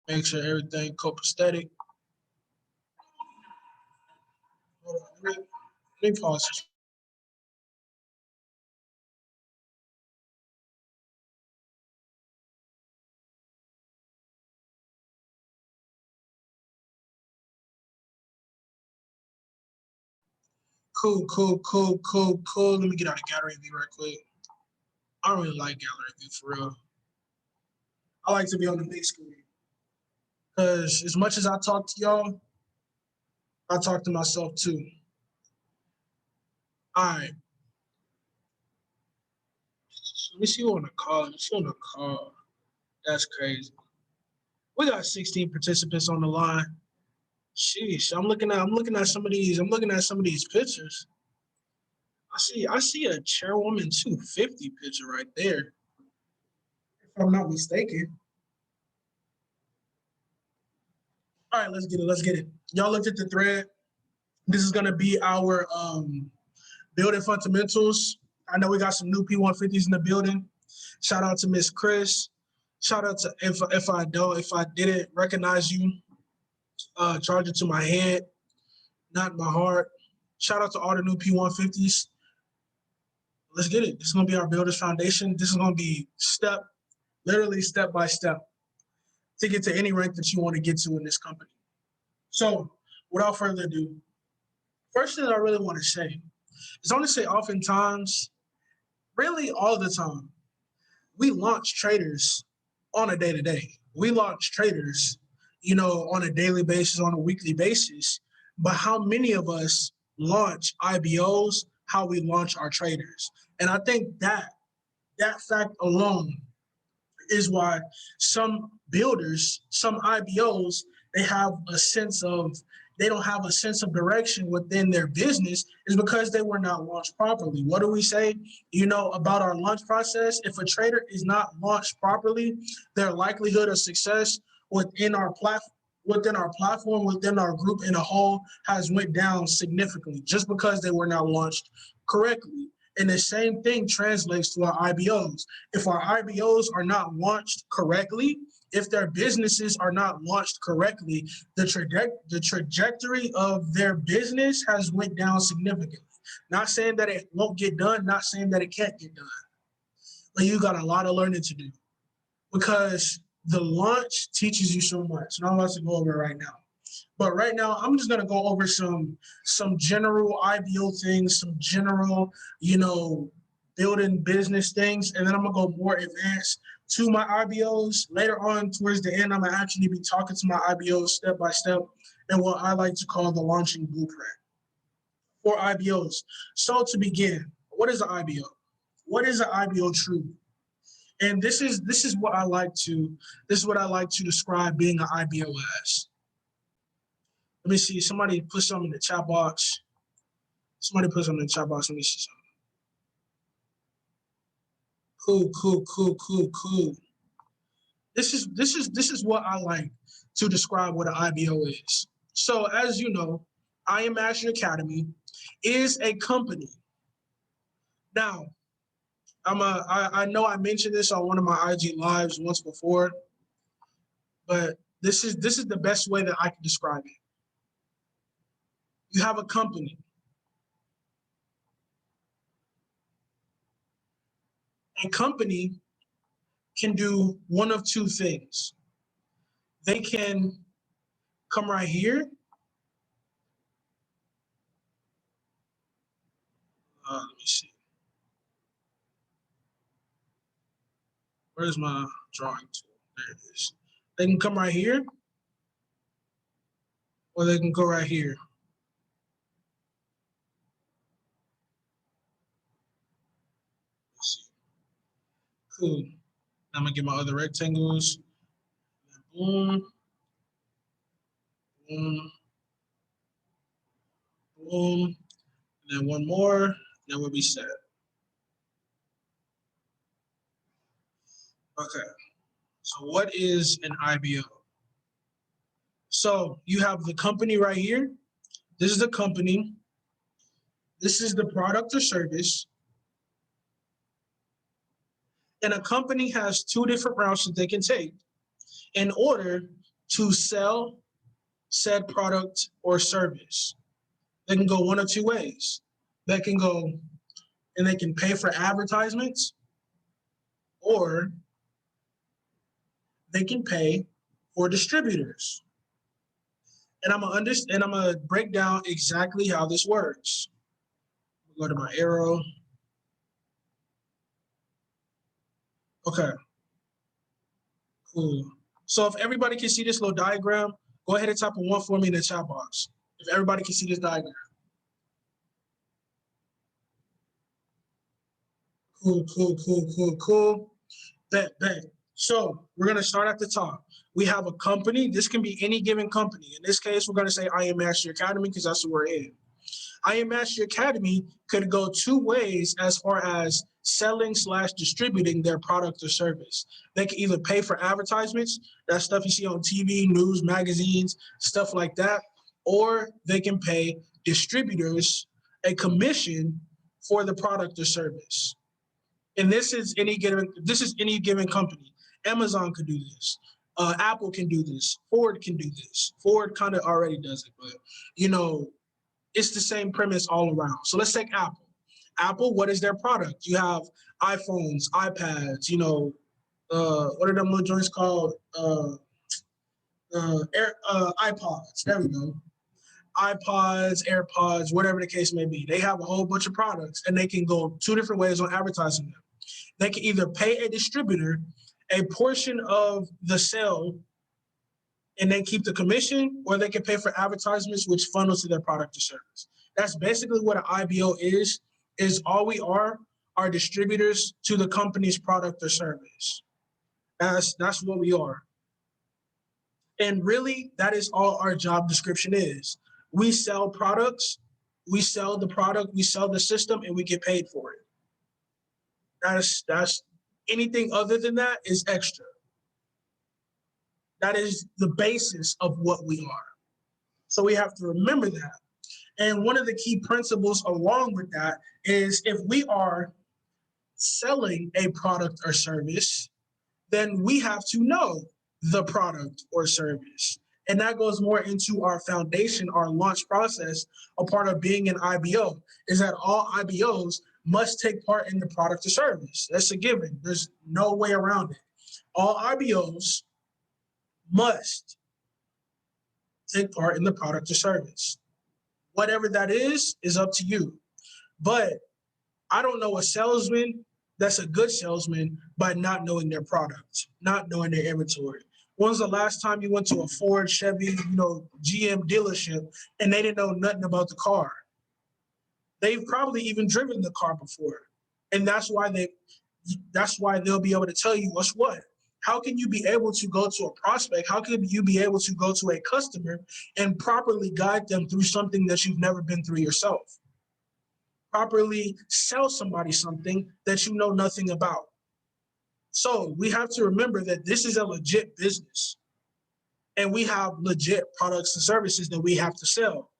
Make sure everything copacetic. Hold on, let me pause this. Cool, cool, cool, cool, cool. Let me get out of gallery view right quick. I don't really like gallery view for real. I like to be on the big screen because as much as I talk to y'all, I talk to myself too. All right, let me see who on the call. Let's see on the call. That's crazy. We got 16 participants on the line. Sheesh, I'm looking at some of these. I'm looking at some of these pictures. I see a chairwoman 250 picture right there. If I'm not mistaken. All right, let's get it. Let's get it. Y'all looked at the thread. This is gonna be our building fundamentals. I know we got some new P150s in the building. Shout out to Miss Chris. Shout out to if I didn't recognize you, charge it to my head, not my heart. Shout out to all the new P150s. Let's get it. This is gonna be our builder's foundation. This is gonna be literally step by step to get to any rank that you want to get to in this company. So, without further ado, first thing I really want to say is I want to say oftentimes, really all the time, we launch traders on a day to day. We launch traders, on a daily basis, on a weekly basis. But how many of us launch IBOs? How we launch our traders? And I think that fact alone is why some builders, some IBOs, they have a sense of they don't have a sense of direction within their business is because they were not launched properly. What do we say, about our launch process? If a trader is not launched properly, their likelihood of success within our platform, within our group in a whole has went down significantly just because they were not launched correctly. And the same thing translates to our IBOs. If our IBOs are not launched correctly, if their businesses are not launched correctly, the trajectory of their business has went down significantly. Not saying that it won't get done, not saying that it can't get done, but you got a lot of learning to do because the launch teaches you so much. And I'm about to go over it right now. But right now, I'm just gonna go over some general IBO things, some general, building business things, and then I'm gonna go more advanced to my IBOs. Later on, towards the end, I'm gonna actually be talking to my IBOs step by step and what I like to call the launching blueprint for IBOs. So to begin, what is an IBO? What is an IBO truly? And this is what I like to describe being an IBO as. Let me see. Somebody put something in the chat box. Somebody put something in the chat box. Let me see something. Cool, cool, cool, cool, cool. This is what I like to describe what an IBO is. So as you know, I Am Master Academy is a company. Now, I know I mentioned this on one of my IG lives once before, but this is the best way that I can describe it. You have a company. A company can do one of two things. They can come right here. Let me see. Where's my drawing tool? There it is. They can come right here, or they can go right here. Let's see. Cool. I'm gonna get my other rectangles. Boom, boom, boom, and then one more. And then we'll be set. Okay. So what is an IBO? So you have the company right here. This is the company. This is the product or service. And a company has two different routes that they can take in order to sell said product or service. They can go one or two ways. They can go and they can pay for advertisements, or they can pay for distributors. And I'm gonna break down exactly how this works. Go to my arrow. Okay, cool. So if everybody can see this little diagram, go ahead and type a 1 for me in the chat box. If everybody can see this diagram. Cool. Bet. So we're gonna start at the top. We have a company. This can be any given company. In this case, we're gonna say I Am Mastery Academy because that's what we're in. I Am Mastery Academy could go two ways as far as selling/distributing their product or service. They can either pay for advertisements, that stuff you see on TV, news, magazines, stuff like that, or they can pay distributors a commission for the product or service. And this is any given company. Amazon could do this. Apple can do this. Ford can do this. Ford kind of already does it, but it's the same premise all around. So let's take Apple. Apple, what is their product? You have iPhones, iPads, what are them little joints called? iPods. There we go. iPods, AirPods, whatever the case may be. They have a whole bunch of products, and they can go two different ways on advertising them. They can either pay a distributor a portion of the sale and then keep the commission, or they can pay for advertisements which funnel to their product or service. That's basically what an IBO is all we are distributors to the company's product or service. That's what we are. And really, that is all our job description is. We sell products, we sell the product, we sell the system, and we get paid for it. That's anything other than that is extra. That is the basis of what we are. So we have to remember that. And one of the key principles along with that is if we are selling a product or service, then we have to know the product or service. And that goes more into our foundation, our launch process. A part of being an IBO is that all IBOs must take part in the product or service. That's a given. There's no way around it. All IBOs must take part in the product or service. Whatever that is up to you. But I don't know a salesman that's a good salesman by not knowing their product, not knowing their inventory. When's the last time you went to a Ford, Chevy, GM dealership and they didn't know nothing about the car? They've probably even driven the car before. And that's why they'll be able to tell you what's what. How can you be able to go to a prospect? How can you be able to go to a customer and properly guide them through something that you've never been through yourself? Properly sell somebody something that you know nothing about. So we have to remember that this is a legit business and we have legit products and services that we have to sell.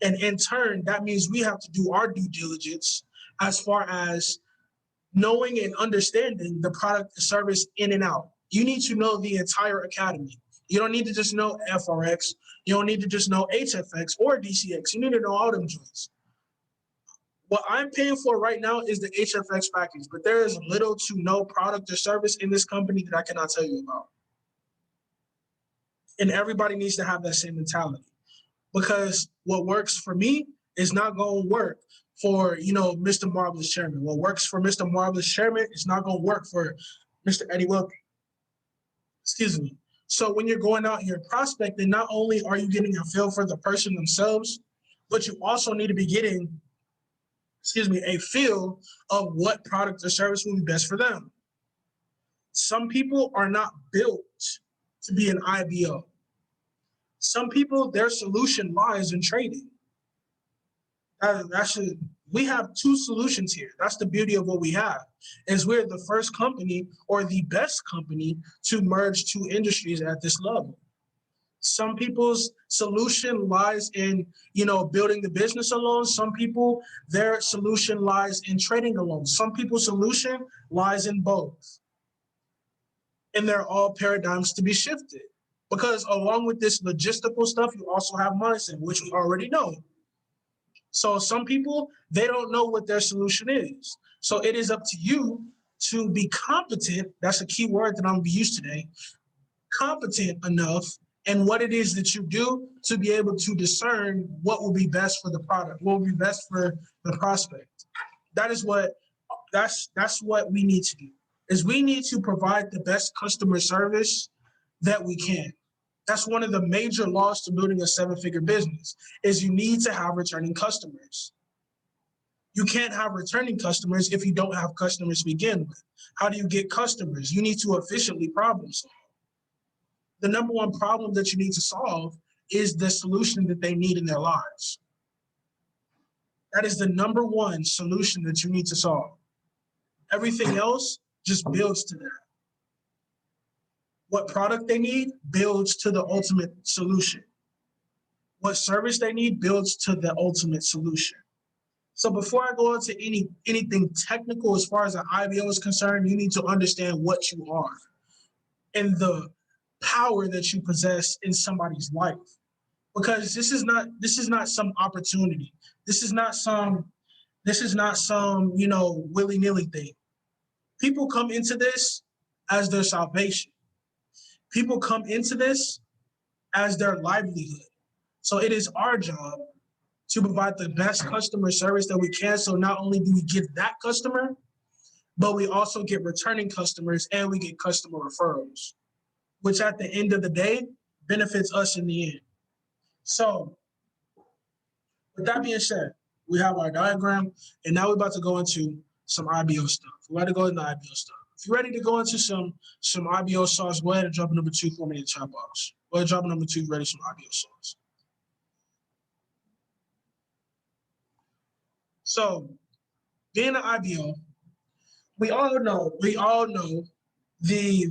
And in turn, that means we have to do our due diligence as far as knowing and understanding the product and service in and out. You need to know the entire academy. You don't need to just know FRX. You don't need to just know HFX or DCX. You need to know all them joints. What I'm paying for right now is the HFX package, but there is little to no product or service in this company that I cannot tell you about. And everybody needs to have that same mentality, because what works for me is not going to work for, Mr. Marvelous Chairman. What works for Mr. Marvelous Chairman is not going to work for Mr. Eddie Wilkie. Excuse me. So when you're going out and you're prospecting, not only are you getting a feel for the person themselves, but you also need to be getting, a feel of what product or service will be best for them. Some people are not built to be an IBO. Some people, their solution lies in trading. We have two solutions here. That's the beauty of what we have, is we're the first company or the best company to merge two industries at this level. Some people's solution lies in, building the business alone. Some people, their solution lies in trading alone. Some people's solution lies in both. And they're all paradigms to be shifted. Because along with this logistical stuff, you also have mindset, which we already know. So some people, they don't know what their solution is. So it is up to you to be competent. That's a key word that I'm gonna use today. Competent enough and what it is that you do to be able to discern what will be best for the product, what will be best for the prospect. That is what that's what we need to do. Is we need to provide the best customer service that we can. That's one of the major laws to building a seven-figure business is you need to have returning customers. You can't have returning customers if you don't have customers to begin with. How do you get customers? You need to efficiently problem solve. The number one problem that you need to solve is the solution that they need in their lives. That is the number one solution that you need to solve. Everything else just builds to that. What product they need builds to the ultimate solution. What service they need builds to the ultimate solution. So before I go into anything technical as far as an IBO is concerned, you need to understand what you are and the power that you possess in somebody's life. Because this is not some opportunity. This is not some willy-nilly thing. People come into this as their salvation. People come into this as their livelihood. So it is our job to provide the best customer service that we can. So not only do we get that customer, but we also get returning customers and we get customer referrals, which at the end of the day benefits us in the end. So with that being said, we have our diagram, and now we're about to go into some IBO stuff. We're about to go into IBO stuff. If you're ready to go into some IBO sauce, go ahead and drop a number 2 for me in the chat box. Go ahead and drop a number 2, ready some IBO sauce. So being an IBO, we all know the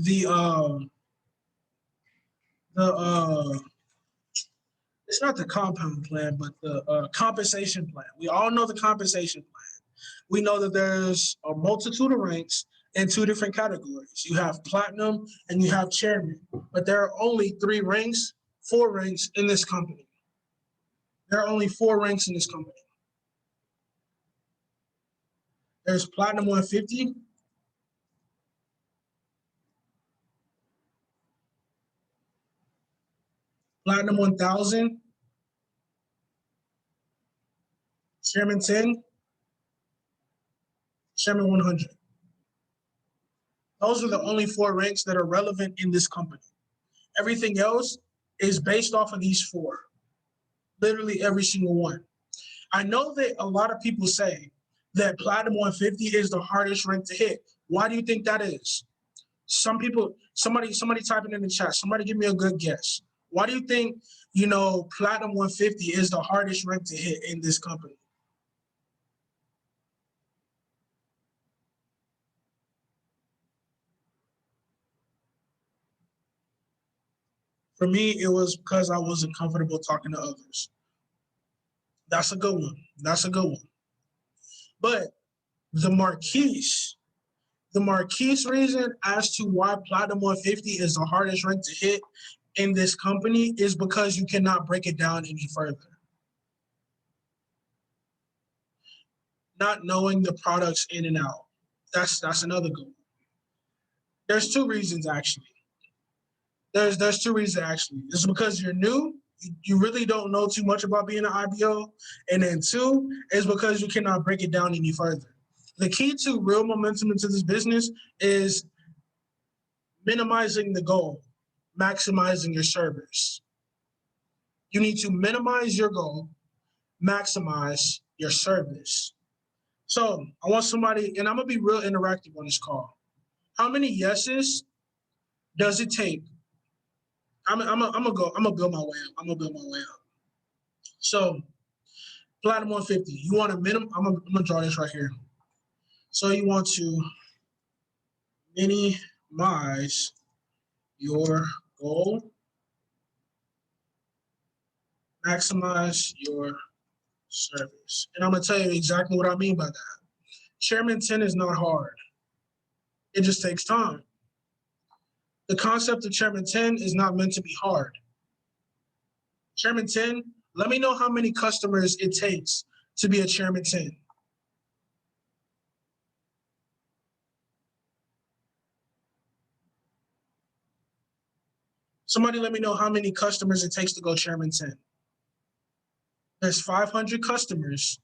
it's not the compound plan, but the compensation plan. We all know the compensation plan. We know that there's a multitude of ranks in 2 different categories. You have platinum and you have chairman, but there are only 4 ranks in this company. There are only 4 ranks in this company. There's platinum 150, platinum 1000, chairman 10, chairman 100. Those are the only 4 ranks that are relevant in this company. Everything else is based off of these 4, literally every single one. I know that a lot of people say that platinum 150 is the hardest rank to hit. Why do you think that is? Somebody type it in the chat. Somebody give me a good guess. Why do you think, platinum 150 is the hardest rank to hit in this company? For me, it was because I wasn't comfortable talking to others. That's a good one. That's a good one. But the Marquise reason as to why platinum 150 is the hardest rank to hit in this company is because you cannot break it down any further. Not knowing the products in and out. That's another good one. There's 2 reasons actually. There's 2 reasons actually. It's because you're new, you really don't know too much about being an IBO, and then 2 is because you cannot break it down any further. The key to real momentum into this business is minimizing the goal, maximizing your service. You need to minimize your goal, maximize your service. So I want somebody, and I'm gonna be real interactive on this call. How many yeses does it take? I'm gonna build my way up. So platinum 150, you want a minimum, I'm gonna draw this right here. So you want to minimize your goal, maximize your service. And I'm gonna tell you exactly what I mean by that. Chairman 10 is not hard. It just takes time. The concept of Chairman 10 is not meant to be hard. Chairman 10, let me know how many customers it takes to be a Chairman 10. Somebody let me know how many customers it takes to go Chairman 10. There's 500 customers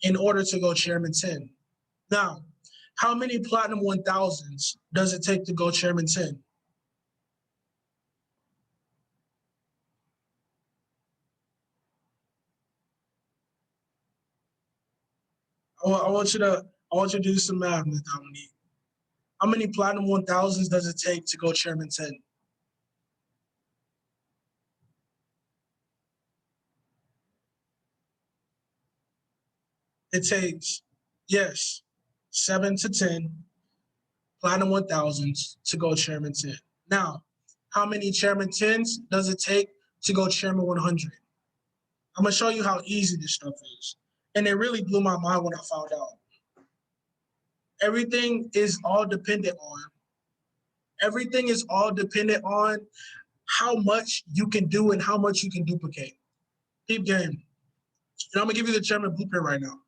in order to go Chairman 10. Now, how many Platinum 1000s does it take to go Chairman 10? I want you to do some math, Ms. Dominique. How many Platinum 1000s does it take to go Chairman 10? It takes, yes, 7 to 10 Platinum 1000s to go Chairman 10. Now, how many Chairman 10s does it take to go Chairman 100? I'm going to show you how easy this stuff is. And it really blew my mind when I found out. Everything is all dependent on how much you can do and how much you can duplicate. Keep game. And I'm going to give you the Chairman blueprint right now.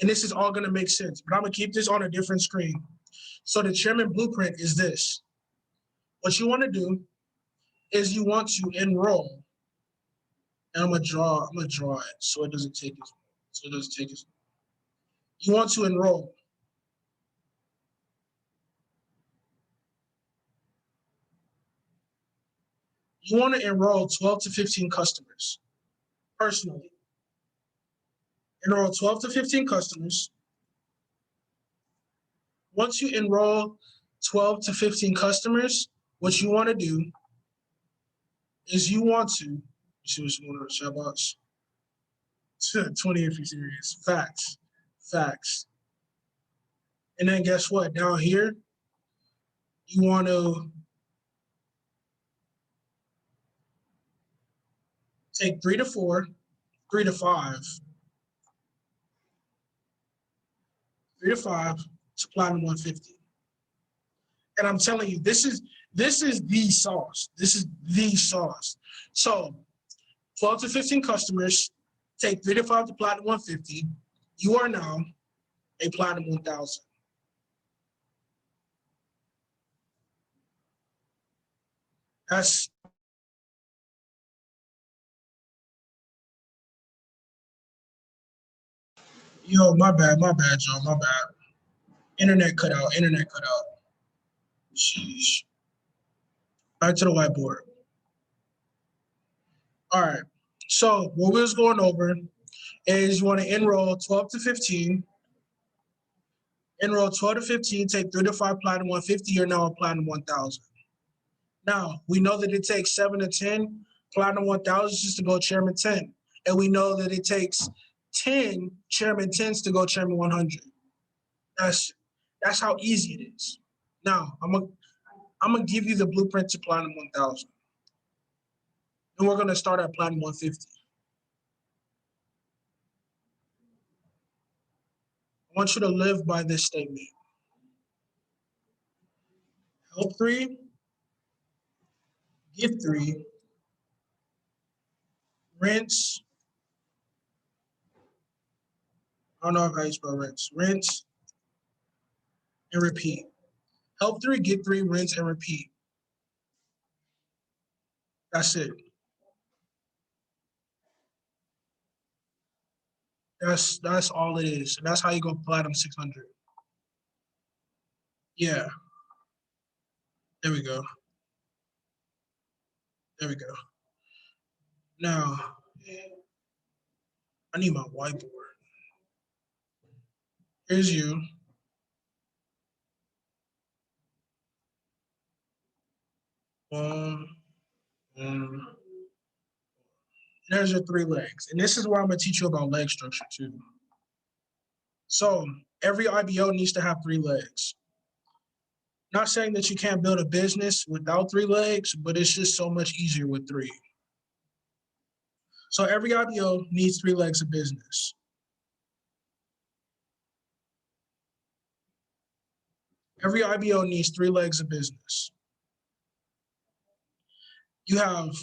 And this is all going to make sense, but I'm going to keep this on a different screen. So the Chairman blueprint is this. What you want to do is you want to enroll. And I'm gonna draw it so it doesn't take as you want to enroll. You want to enroll 12 to 15 customers personally. Enroll 12 to 15 customers. Once you enroll 12 to 15 customers, what you want to do is you want to see what's going on in the chat box. 20 if you're serious. Facts. And then guess what? Down here, you want to take 3 to 4, 3 to 5, 3 to 5 to Platinum 150. And I'm telling you, this is the sauce. This is the sauce. So 12 to 15 customers, take 3 to 5 to Platinum 150. You are now a Platinum 1000. That's my bad, Joe, my bad. Internet cut out. Sheesh. Back to the whiteboard. All right. So what we was going over is you want to enroll 12 to 15. Enroll 12 to 15, take 3 to 5 Platinum 150, you're now a Platinum 1000. Now, we know that it takes 7 to 10 Platinum 1000s just to go Chairman 10. And we know that it takes 10 Chairman 10s to go Chairman 100. That's how easy it is. Now, I'm gonna give you the blueprint to Platinum 1000. And we're gonna start at Platinum 150. I want you to live by this statement. Help 3, give 3, rinse. I don't know how you spell rinse. Rinse and repeat. Help 3, get 3, rinse and repeat. That's it. That's all it is. And that's how you go Platinum 600. Yeah. There we go. Now, I need my whiteboard. Here's you. Um, there's your 3 legs. And this is where I'm gonna teach you about leg structure too. So every IBO needs to have 3 legs. Not saying that you can't build a business without 3 legs, but it's just so much easier with 3. So every IBO needs 3 legs of business. Every IBO needs 3 legs of business. You have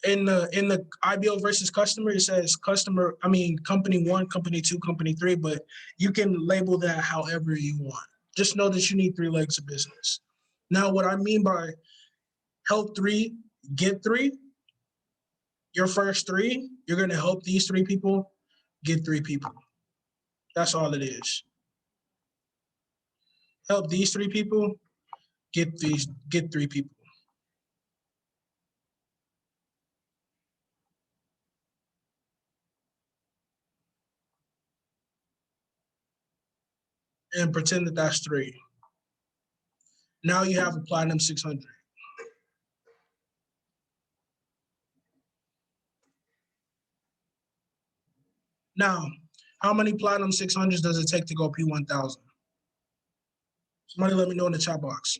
in the IBO versus customer, it says company one, company two, company three, but you can label that however you want. Just know that you need three legs of business. Now, what I mean by help three, get three, your first three, you're going to help these three people get three people. That's all it is. Help these three people get three people. And pretend that that's three. Now you have a platinum 600. Now, how many platinum 600s does it take to go P1000? Somebody let me know in the chat box.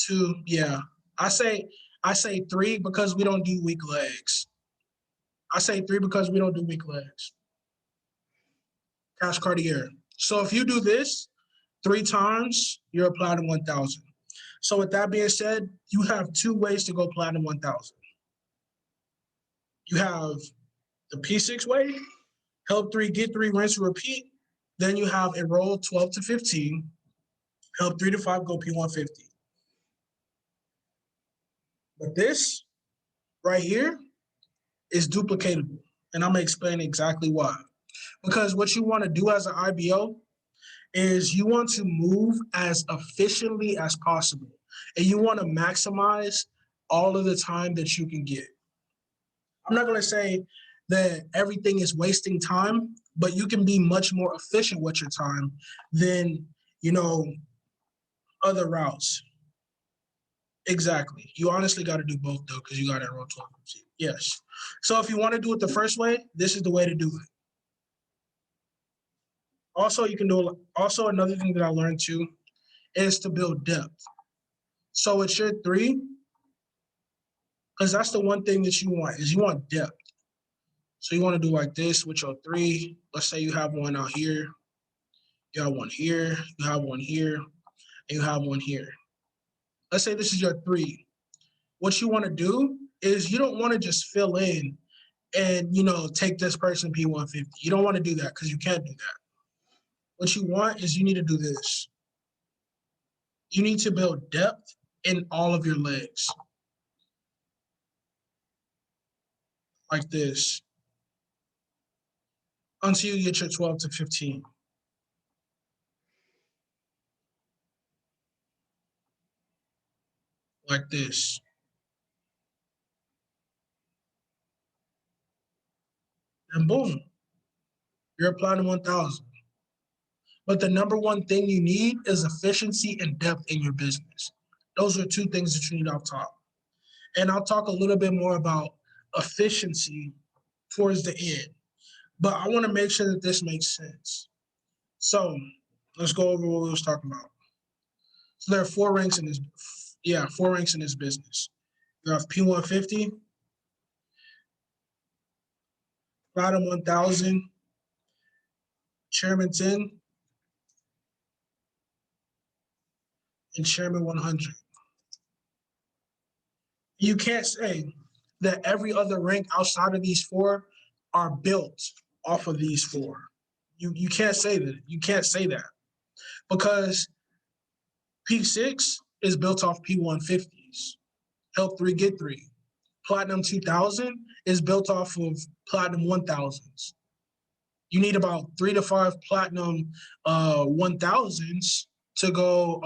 Two, yeah. I say three because we don't do weak legs. I say three because we don't do weak legs. Cash Cartier. So if you do this 3 times, you're a platinum 1000. So with that being said, you have 2 ways to go platinum 1000. You have the P6 way, help 3, get 3, rinse, repeat. Then you have enroll 12 to 15, help 3 to 5, go P150. But this right here is duplicatable. And I'm going to explain exactly why. Because what you want to do as an IBO is you want to move as efficiently as possible. And you want to maximize all of the time that you can get. I'm not going to say that everything is wasting time, but you can be much more efficient with your time than, other routes. Exactly. You honestly got to do both, though, because you got to enroll 12. Yes. So if you want to do it the first way, this is the way to do it. Also, you can do also another thing that I learned too is to build depth. So it's your 3, because that's the one thing that you want is you want depth. So you want to do like this with your 3. Let's say you have one out here, you have one here, you have one here, and you have one here. Let's say this is your 3. What you want to do is you don't want to just fill in and take this person P150. You don't want to do that because you can't do that. What you want is you need to do this. You need to build depth in all of your legs. Like this. Until you get your 12 to 15. Like this. And boom, you're applying 1,000. But the number one thing you need is efficiency and depth in your business. Those are 2 things that you need off top. And I'll talk a little bit more about efficiency towards the end. But I want to make sure that this makes sense. So let's go over what we was talking about. So there are 4 ranks in this. 4 ranks in this business. You have P150, Platinum 1000, Chairman 10, and Chairman 100. You can't say that every other rank outside of these 4 are built off of these 4. You can't say that. You can't say that because P6 is built off P150s. Help 3, get 3. Platinum 2000 is built off of Platinum 1000s. You need about 3 to 5 Platinum 1000s to go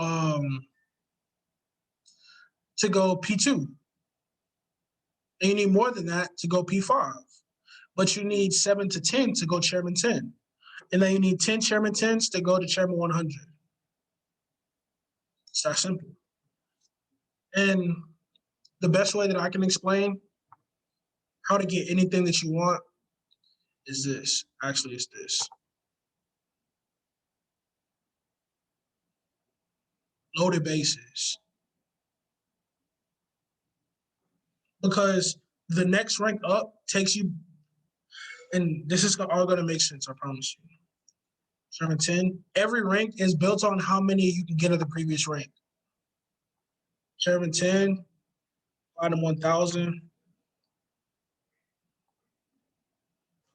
P2. And you need more than that to go P5. But you need 7 to 10 to go Chairman 10. And then you need 10 Chairman 10s to go to Chairman 100. It's that simple. And the best way that I can explain how to get anything that you want is this. Actually, it's this. Loaded bases. Because The next rank up takes you, and this is all going to make sense, I promise you. Chairman 10, every rank is built on how many you can get of the previous rank. Chairman 10, Platinum 1000,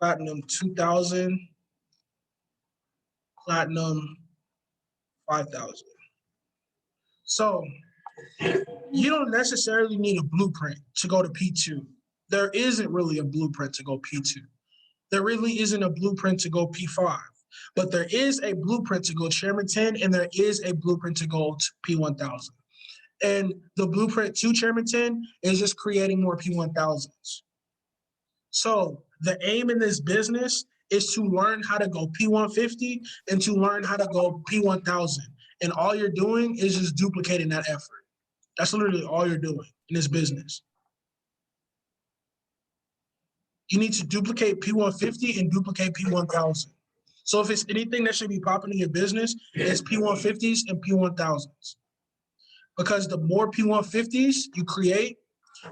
Platinum 2000, Platinum 5000. So you don't necessarily need a blueprint to go to P2. There isn't really a blueprint to go P2. There really isn't a blueprint to go P5, but there is a blueprint to go Chairman 10, and there is a blueprint to go to P1000. And the blueprint to Chairman 10 is just creating more P1000s. So the aim in this business is to learn how to go P150 and to learn how to go P1000. And all you're doing is just duplicating that effort. That's literally all you're doing in this business. You need to duplicate P150 and duplicate P1000. So if it's anything that should be popping in your business, it's P150s and P1000s. Because the more P150s you create,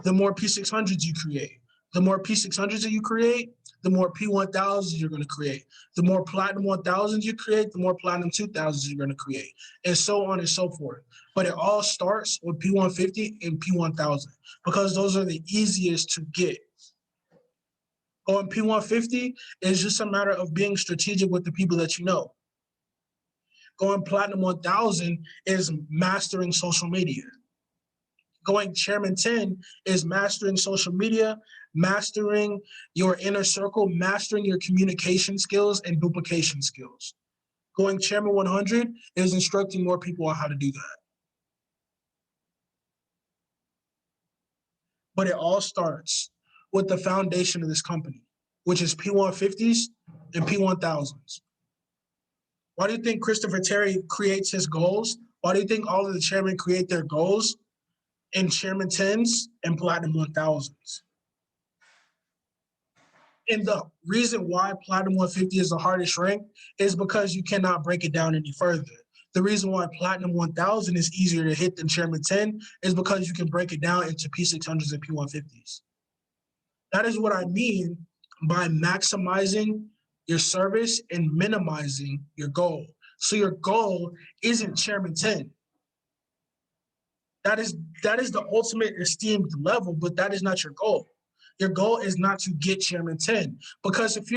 the more P600s you create. The more P600s that you create, the more P1000s you're going to create. The more Platinum 1000s you create, the more Platinum 2000s you're going to create, and so on and so forth. But it all starts with P150 and P1000 because those are the easiest to get. Going P150 is just a matter of being strategic with the people that you know. Going Platinum 1000 is mastering social media. Going Chairman 10 is mastering social media, mastering your inner circle, mastering your communication skills and duplication skills. Going Chairman 100 is instructing more people on how to do that. But it all starts with the foundation of this company, which is P150s and P1000s. Why do you think Christopher Terry creates his goals? Why do you think all of the chairmen create their goals in Chairman 10s and Platinum 1000s? And the reason why Platinum 150 is the hardest rank is because you cannot break it down any further. The reason why Platinum 1000 is easier to hit than Chairman 10 is because you can break it down into P600s and P150s. That is what I mean by maximizing your service and minimizing your goal. So your goal isn't Chairman 10. That is the ultimate esteemed level, but that is not your goal. Your goal is not to get Chairman 10, because if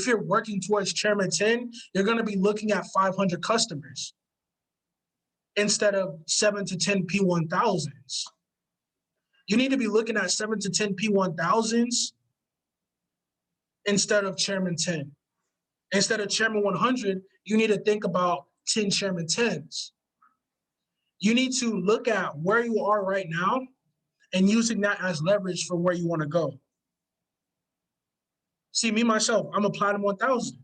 you're working towards Chairman 10, you're going to be looking at 500 customers instead of 7 to 10 P1000s. You need to be looking at 7 to 10 P1000s instead of Chairman 10. Instead of Chairman 100, you need to think about 10 Chairman 10s. You need to look at where you are right now and using that as leverage for where you want to go. See, me, myself, I'm a Platinum 1000.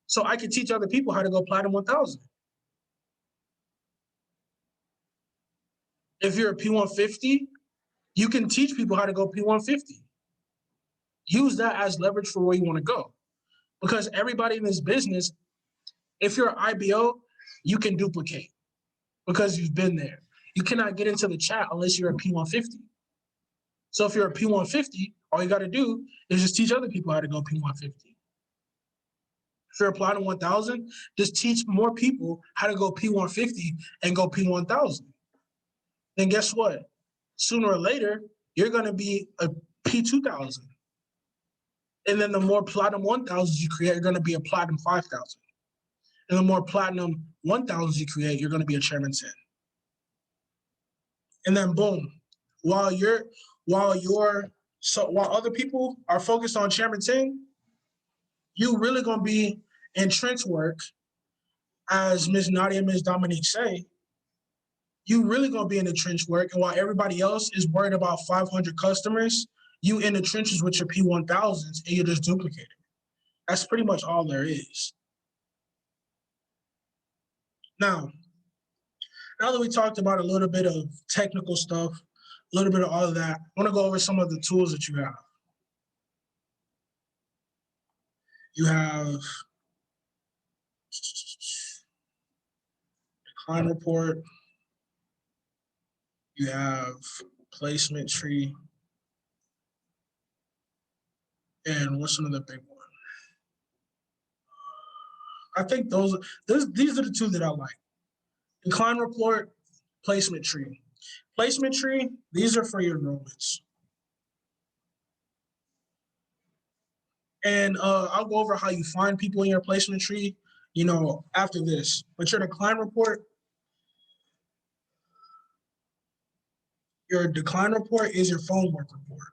So I can teach other people how to go Platinum 1000. If you're a P150, you can teach people how to go P150. Use that as leverage for where you want to go. Because everybody in this business, if you're an IBO, you can duplicate because you've been there. You cannot get into the chat unless you're a P150. So if you're a P150, all you got to do is just teach other people how to go P150. If you're a Platinum 1000, just teach more people how to go P150 and go P1000. Then guess what? Sooner or later, you're going to be a P2000. And then the more Platinum 1000s you create, you're going to be a Platinum 5000. And the more Platinum 1000s you create, you're going to be a Chairman 10. And then boom, while other people are focused on Chairman 10, you really going to be in trench work, as Ms. Nadia and Ms. Dominique say. You really going to be in the trench work, and while everybody else is worried about 500 customers, you in the trenches with your P1000s, and you're just duplicating. That's pretty much all there is. Now that we talked about a little bit of technical stuff, a little bit of all of that, I want to go over some of the tools that you have. You have Decline Report. You have Placement Tree. And what's another big one? I think these are the two that I like. Decline report, placement tree. Placement tree, these are for your enrollments. And I'll go over how you find people in your placement tree, after this. But your decline report is your phone work report.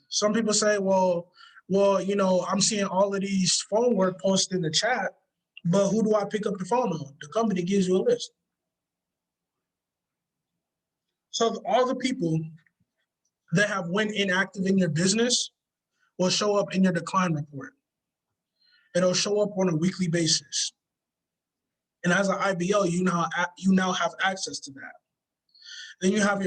Some people say, well, I'm seeing all of these phone work posted in the chat, but who do I pick up the phone on? The company gives you a list. So all the people that have went inactive in your business will show up in your decline report. It'll show up on a weekly basis. And as an IBO, you now have access to that. Then you have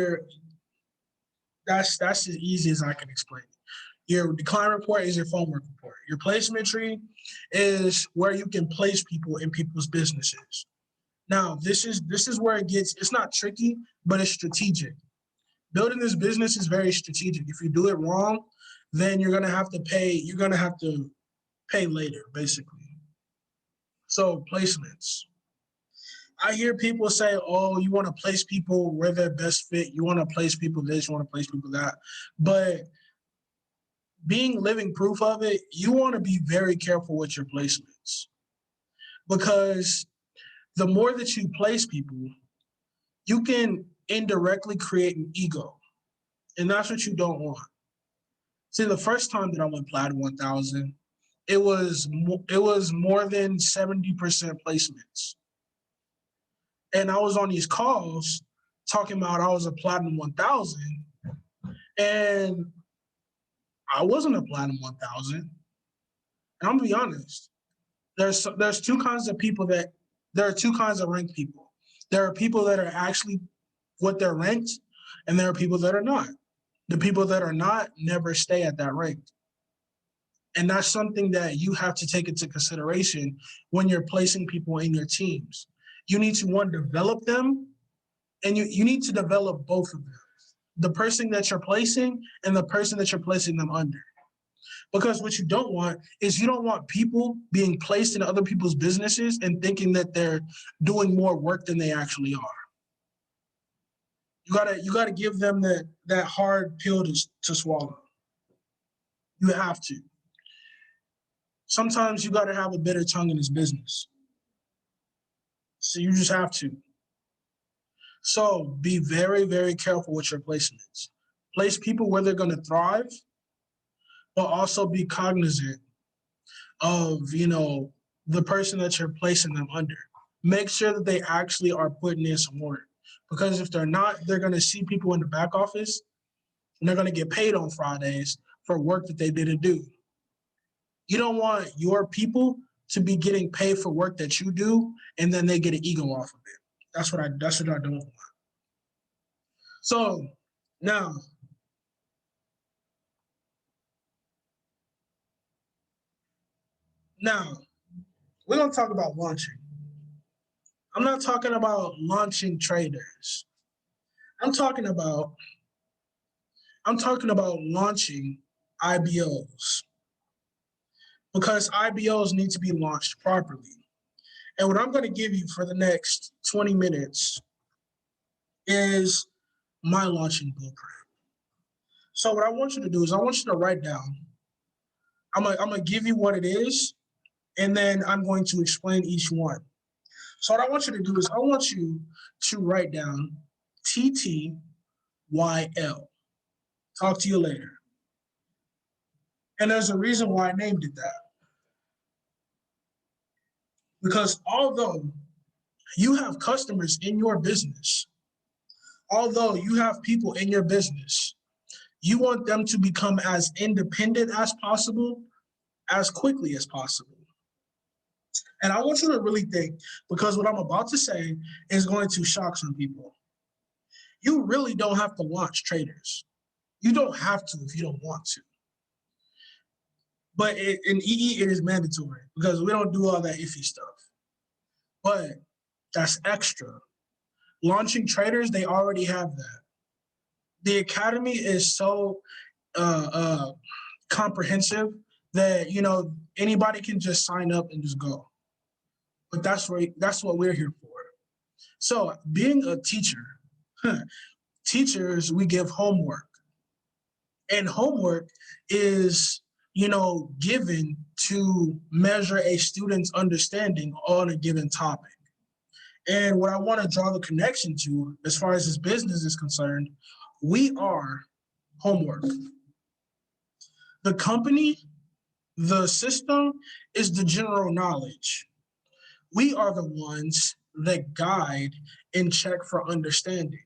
that's as easy as I can explain it. Your decline report is your phone work report. Your placement tree is where you can place people in people's businesses. Now, this is where it's not tricky, but it's strategic. Building this business is very strategic. If you do it wrong, then you're gonna have to pay later, basically. So placements. I hear people say, oh, you want to place people where they're best fit. You want to place people this, you want to place people that. But being living proof of it, you want to be very careful with your placements. Because the more that you place people, you can indirectly create an ego. And that's what you don't want. See, the first time that I went Platinum 1000, it was more than 70% placements. And I was on these calls talking about I was a Platinum 1000, and I wasn't a Platinum 1000. And I'm gonna be honest. There's two kinds of people there are two kinds of ranked people. There are people that are actually what they're ranked, and there are people that are not. The people that are not never stay at that rank. And that's something that you have to take into consideration when you're placing people in your teams. You need to, one, develop them, and you need to develop both of them. The person that you're placing and the person that you're placing them under. Because what you don't want is you don't want people being placed in other people's businesses and thinking that they're doing more work than they actually are. You gotta give them that hard pill to swallow. You have to. Sometimes you gotta have a bitter tongue in this business. So you just have to. So be very, very careful with your placements. Place people where they're gonna thrive, but also be cognizant of, the person that you're placing them under. Make sure that they actually are putting in some work. Because if they're not, they're gonna see people in the back office and they're gonna get paid on Fridays for work that they didn't do. You don't want your people to be getting paid for work that you do, and then they get an ego off of it. That's what I don't want. So now, we're gonna talk about launching. I'm not talking about launching traders. I'm talking about launching IBOs, because IBOs need to be launched properly. And what I'm going to give you for the next 20 minutes is my launching blueprint. So what I want you to do is I want you to write down. I'm gonna give you what it is, and then I'm going to explain each one. So what I want you to do is I want you to write down TTYL. Talk to you later. And there's a reason why I named it that. Because although you have customers in your business, although you have people in your business, you want them to become as independent as possible, as quickly as possible. And I want you to really think, because what I'm about to say is going to shock some people. You really don't have to launch traders. You don't have to if you don't want to. But in EE, it is mandatory because we don't do all that iffy stuff. But that's extra. Launching traders, they already have that. the academy is so comprehensive that anybody can just sign up and just go. But that's what we're here for. So being a teacher, teachers, we give homework, and homework is given to measure a student's understanding on a given topic. And what I want to draw the connection to, as far as this business is concerned, we are homework. The company, the system is the general knowledge. We are the ones that guide and check for understanding.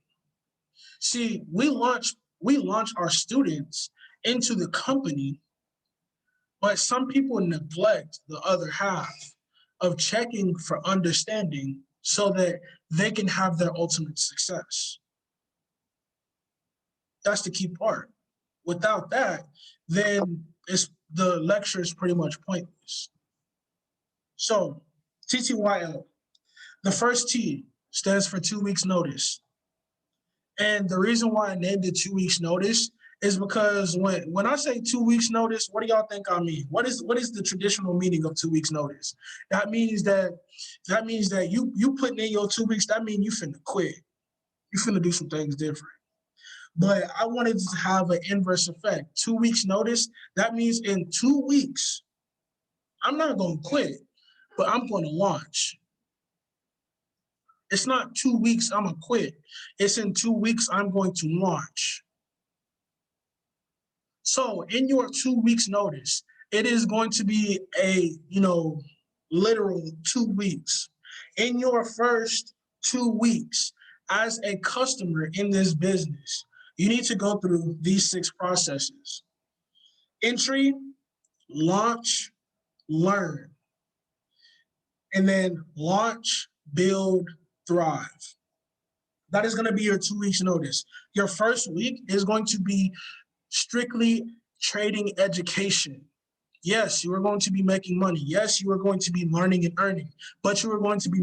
See, we launch our students into the company, but some people neglect the other half of checking for understanding so that they can have their ultimate success. That's the key part. Without that, then the lecture is pretty much pointless. So, TTYL, the first T stands for 2 weeks notice. And the reason why I named it 2 weeks notice is because when I say 2 weeks notice, what do y'all think I mean? What is the traditional meaning of 2 weeks notice? That means that you putting in your 2 weeks, that means you finna quit. You finna do some things different. But I wanted to have an inverse effect. 2 weeks notice, that means in 2 weeks, I'm not gonna quit, but I'm gonna launch. It's not 2 weeks, I'm gonna quit. It's in 2 weeks, I'm going to launch. So in your 2 weeks notice, it is going to be a, literal 2 weeks. In your first 2 weeks as a customer in this business, you need to go through these 6 processes: entry, launch, learn, and then launch, build, thrive. That is going to be your 2 weeks notice. Your first week is going to be strictly trading education. Yes, you are going to be making money. Yes, you are going to be learning and earning, but you're going to be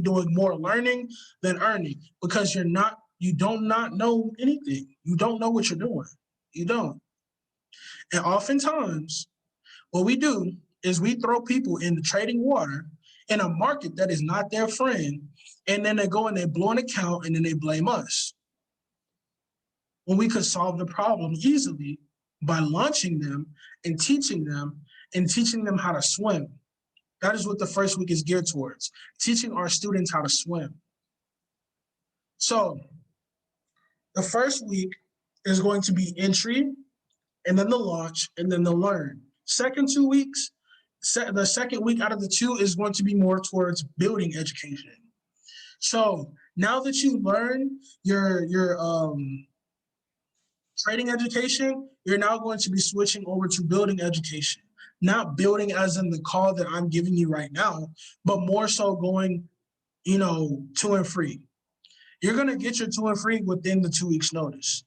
doing more learning than earning, because you do not know anything. You don't know what you're doing. You don't. And oftentimes what we do is we throw people in the trading water in a market that is not their friend, and then they go and they blow an account and then they blame us, when we could solve the problem easily by launching them and teaching them how to swim. That is what the first week is geared towards, teaching our students how to swim. So the first week is going to be entry, and then the launch, and then the learn. Second 2 weeks, the second week out of the 2 is going to be more towards building education. So now that you learn your trading education, you're now going to be switching over to building education. Not building as in the call that I'm giving you right now, but more so going, to and free. You're going to get your to and free within the 2 weeks notice.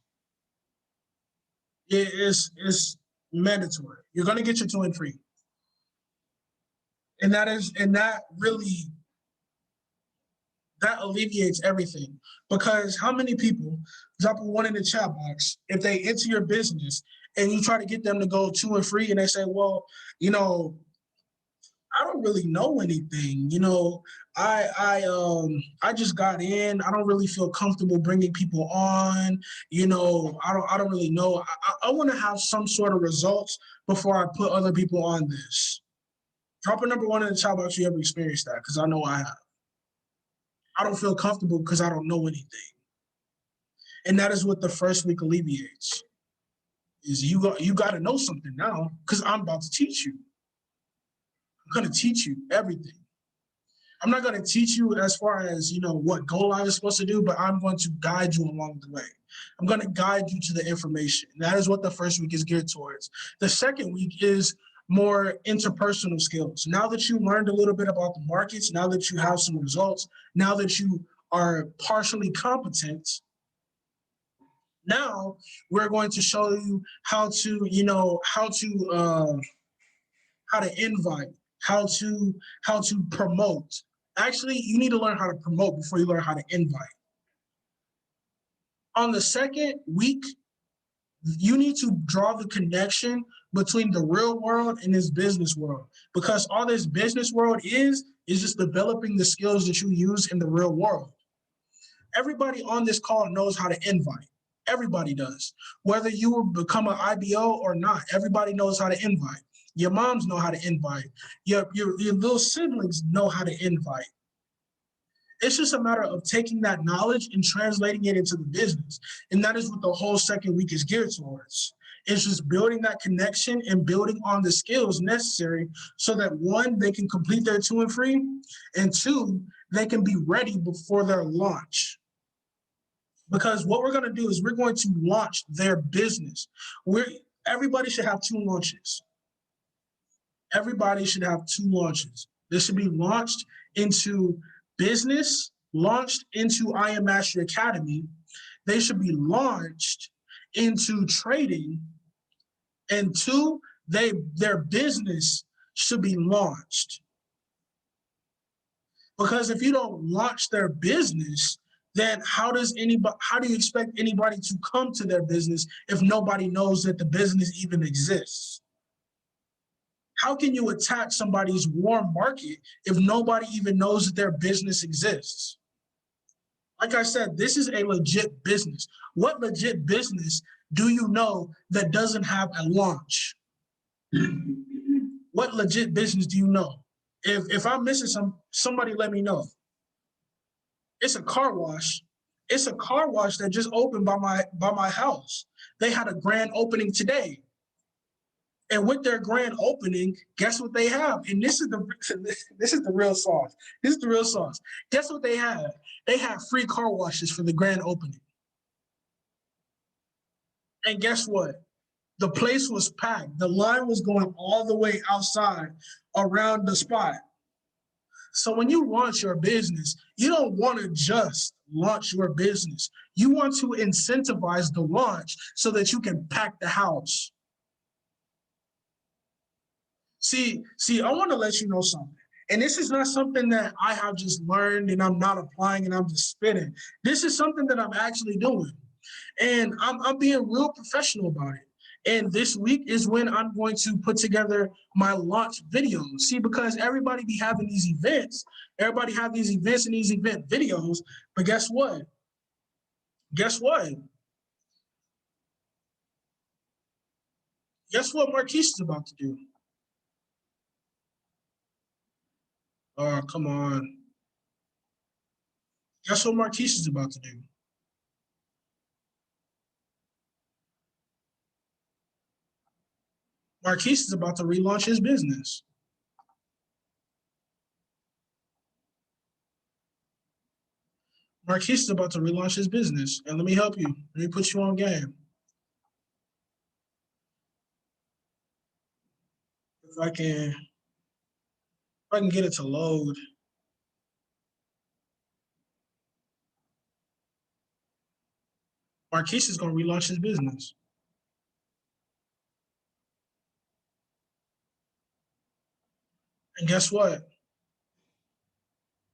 It's mandatory. You're going to get your to and free. And that really alleviates everything, because how many people drop a 1 in the chat box if they enter your business and you try to get them to go to and free, and they say, well, I don't really know anything. I just got in. I don't really feel comfortable bringing people on. I don't really know. I want to have some sort of results before I put other people on this. Drop a number 1 in the chat box if you ever experienced that, because I know I have. I don't feel comfortable because I don't know anything. And that is what the first week alleviates. Is you got to know something now, because I'm about to teach you. I'm going to teach you everything. I'm not going to teach you as far as, what Go Live is supposed to do, but I'm going to guide you along the way. I'm going to guide you to the information. And that is what the first week is geared towards. The second week is more interpersonal skills. Now that you learned a little bit about the markets, now that you have some results, now that you are partially competent, now we're going to show you how to invite, how to promote. Actually, you need to learn how to promote before you learn how to invite. On the second week, you need to draw the connection between the real world and this business world, because all this business world is just developing the skills that you use in the real world. Everybody on this call knows how to invite. Everybody does. Whether you will become an IBO or not, everybody knows how to invite. Your moms know how to invite. Your little siblings know how to invite. It's just a matter of taking that knowledge and translating it into the business. And that is what the whole second week is geared towards. It's just building that connection and building on the skills necessary so that one, they can complete their 2 and free, and two, they can be ready before their launch. Because what we're going to do is we're going to launch their business. Everybody should have 2 launches. Everybody should have 2 launches. This should be launched into business, launched into I Am Mastery Academy. They should be launched into trading. And 2, their business should be launched. Because if you don't launch their business, then how do you expect anybody to come to their business if nobody knows that the business even exists? How can you attack somebody's warm market if nobody even knows that their business exists? Like I said, this is a legit business. What legit business do you know that doesn't have a launch? What legit business do you know? If I'm missing somebody let me know. It's a car wash. It's a car wash that just opened by my house. They had a grand opening today. And with their grand opening, guess what they have? And this is the real sauce. This is the real sauce. Guess what they have? They have free car washes for the grand opening. And guess what? The place was packed. The line was going all the way outside around the spot. So when you launch your business, you don't want to just launch your business. You want to incentivize the launch so that you can pack the house. See, I want to let you know something. And this is not something that I have just learned and I'm not applying and I'm just spitting. This is something that I'm actually doing. And I'm being real professional about it. And this week is when I'm going to put together my launch videos. See, because everybody be having these events. Everybody have these events and these event videos. But guess what? Guess what? Guess what Marquise is about to do? Oh, come on. Guess what Marquise is about to do? Marquise is about to relaunch his business. Marquise is about to relaunch his business. And let me help you. Let me put you on game. If I can get it to load. Marquise is going to relaunch his business. And guess what?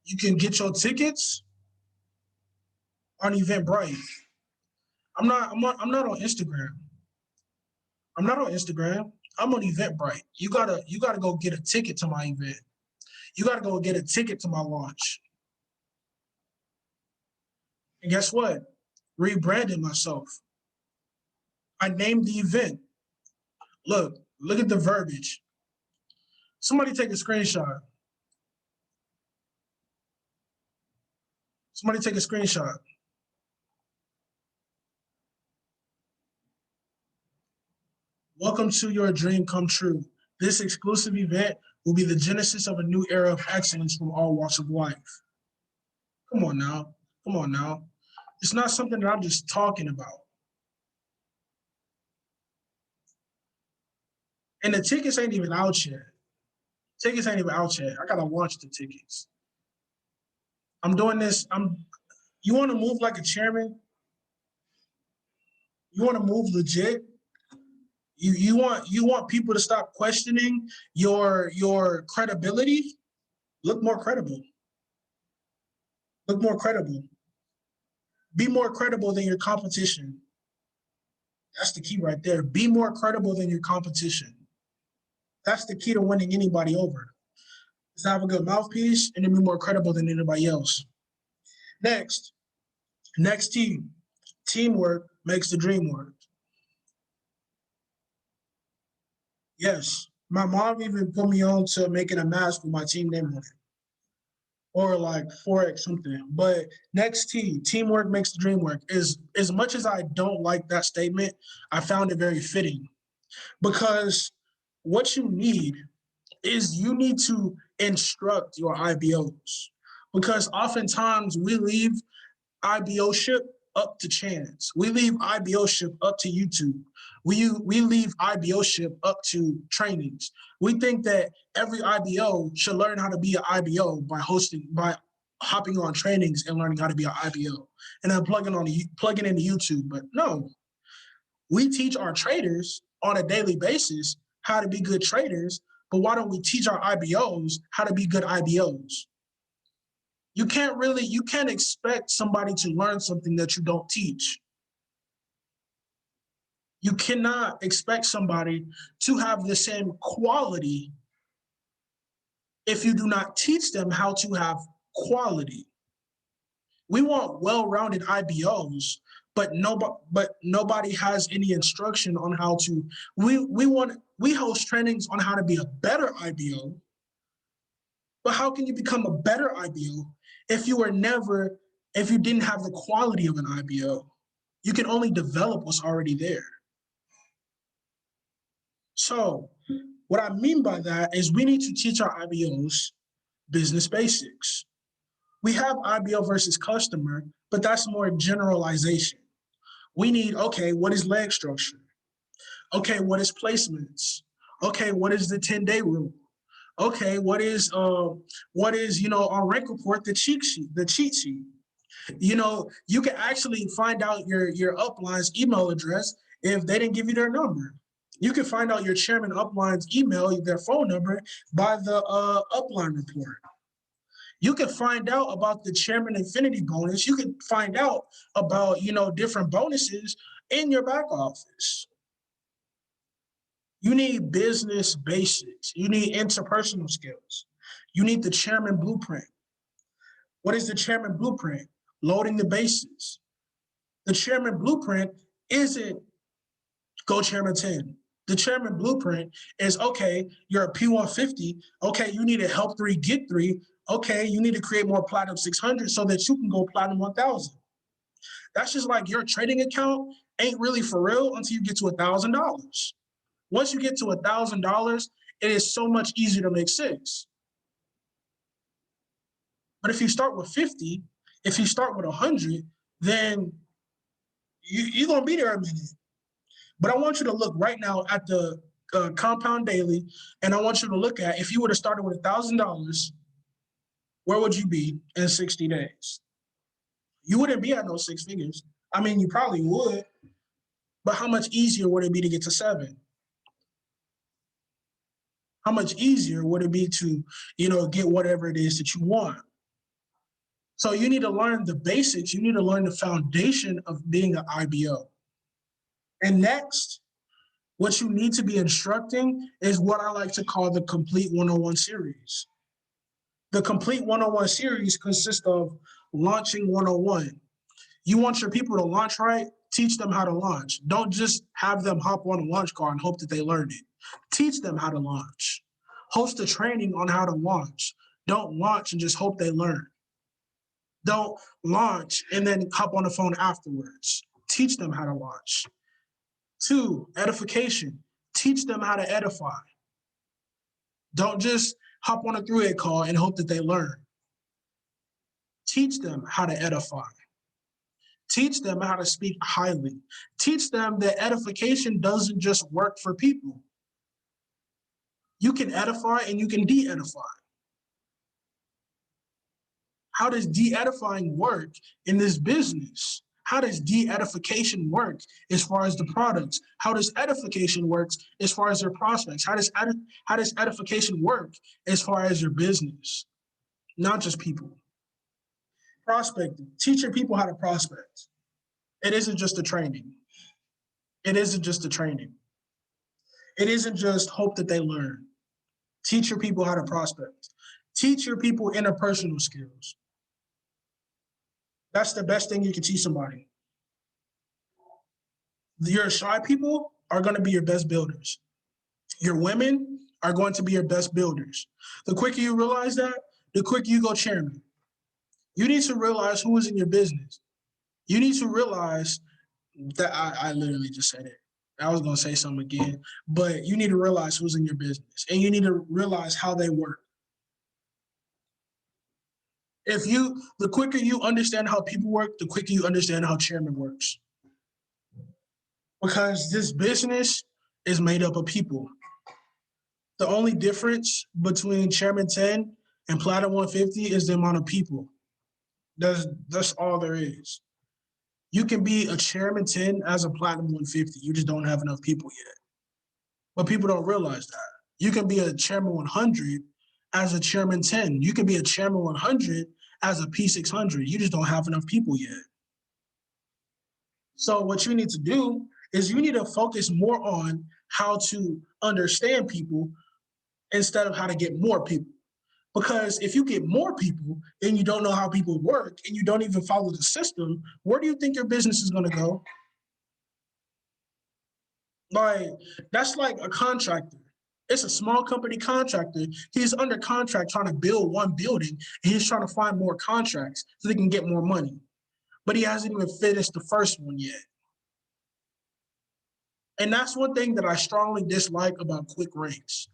You can get your tickets on Eventbrite. I'm not on Instagram. I'm not on Instagram. I'm on Eventbrite. You gotta go get a ticket to my event. You gotta go get a ticket to my launch. And guess what? Rebranded myself. I named the event. Look at the verbiage. Somebody take a screenshot. Somebody take a screenshot. Welcome to your dream come true. This exclusive event will be the genesis of a new era of excellence from all walks of life. Come on now. Come on now. It's not something that I'm just talking about. And the tickets ain't even out yet. Tickets ain't even out yet. I gotta launch the tickets. I'm doing this. You want to move like a chairman? You want to move legit? You want people to stop questioning your credibility? Look more credible. Look more credible. Be more credible than your competition. That's the key right there. Be more credible than your competition. That's the key to winning anybody over. Is to have a good mouthpiece and to be more credible than anybody else. Next team. Teamwork makes the dream work. Yes, my mom even put me on to making a mask with my team name on it, or like Forex something. But next team, teamwork makes the dream work. Is as much as I don't like that statement, I found it very fitting because what you need is you need to instruct your IBOs because oftentimes we leave IBO ship up to chance. We leave IBO ship up to YouTube. We leave IBO ship up to trainings. We think that every IBO should learn how to be an IBO by hopping on trainings and learning how to be an IBO and then plugging into YouTube. But no, we teach our traders on a daily basis how to be good traders, but why don't we teach our IBOs how to be good IBOs? You can't expect somebody to learn something that you don't teach. You cannot expect somebody to have the same quality if you do not teach them how to have quality. We want well-rounded IBOs, but nobody has any instruction on how to. We host trainings on how to be a better IBO, but how can you become a better IBO if you didn't have the quality of an IBO? You can only develop what's already there. So what I mean by that is we need to teach our IBOs business basics. We have IBO versus customer, but that's more generalization. We need, okay, what is leg structure? Okay, what is placements? Okay, what is the 10-day rule? Okay, what is our rank report, the cheat sheet? You can actually find out your upline's email address if they didn't give you their number. You can find out your chairman upline's email, their phone number by the upline report. You can find out about the chairman infinity bonus. You can find out about different bonuses in your back office. You need business basics. You need interpersonal skills. You need the chairman blueprint. What is the chairman blueprint? Loading the bases. The chairman blueprint isn't go chairman 10. The chairman blueprint is, okay, you're a P150. Okay, you need to help 3, get 3. Okay, you need to create more Platinum 600 so that you can go Platinum 1000. That's just like your trading account ain't really for real until you get to $1,000. Once you get to $1,000, it is so much easier to make 6. But if you start with 50, if you start with 100, then you're going to be there a minute. But I want you to look right now at the compound daily, and I want you to look at, if you would have started with $1,000, where would you be in 60 days? You wouldn't be at no 6 figures. I mean, you probably would, but how much easier would it be to get to 7? How much easier would it be to, get whatever it is that you want? So you need to learn the basics. You need to learn the foundation of being an IBO. And next, what you need to be instructing is what I like to call the Complete 101 series. The Complete 101 series consists of launching 101. You want your people to launch right? Teach them how to launch. Don't just have them hop on a launch car and hope that they learn it. Teach them how to launch. Host a training on how to launch. Don't launch and just hope they learn. Don't launch and then hop on the phone afterwards. Teach them how to launch. 2, edification. Teach them how to edify. Don't just hop on a 3-way call and hope that they learn. Teach them how to edify. Teach them how to speak highly. Teach them that edification doesn't just work for people. You can edify and you can de-edify. How does de-edifying work in this business? How does de-edification work as far as the products? How does edification work as far as their prospects? How does edification work as far as your business? Not just people. Prospecting. Teach your people how to prospect. It isn't just a training. It isn't just a training. It isn't just hope that they learn. Teach your people how to prospect. Teach your people interpersonal skills. That's the best thing you can teach somebody. Your shy people are going to be your best builders. Your women are going to be your best builders. The quicker you realize that, the quicker you go chairman. You need to realize who is in your business. You need to realize that I literally just said it. I was going to say something again, but you need to realize who's in your business and you need to realize how they work. The quicker you understand how people work, the quicker you understand how chairman works. Because this business is made up of people. The only difference between Chairman 10 and Platinum 150 is the amount of people. That's all there is. You can be a Chairman 10 as a Platinum 150. You just don't have enough people yet. But people don't realize that. You can be a Chairman 100 as a Chairman 10. You can be a Chairman 100 as a P600. You just don't have enough people yet. So what you need to do is you need to focus more on how to understand people instead of how to get more people. Because if you get more people and you don't know how people work and you don't even follow the system, where do you think your business is going to go? Like, that's like a contractor. It's a small company contractor. He's under contract trying to build one building. And he's trying to find more contracts so they can get more money. But he hasn't even finished the first one yet. And that's one thing that I strongly dislike about quick ranks.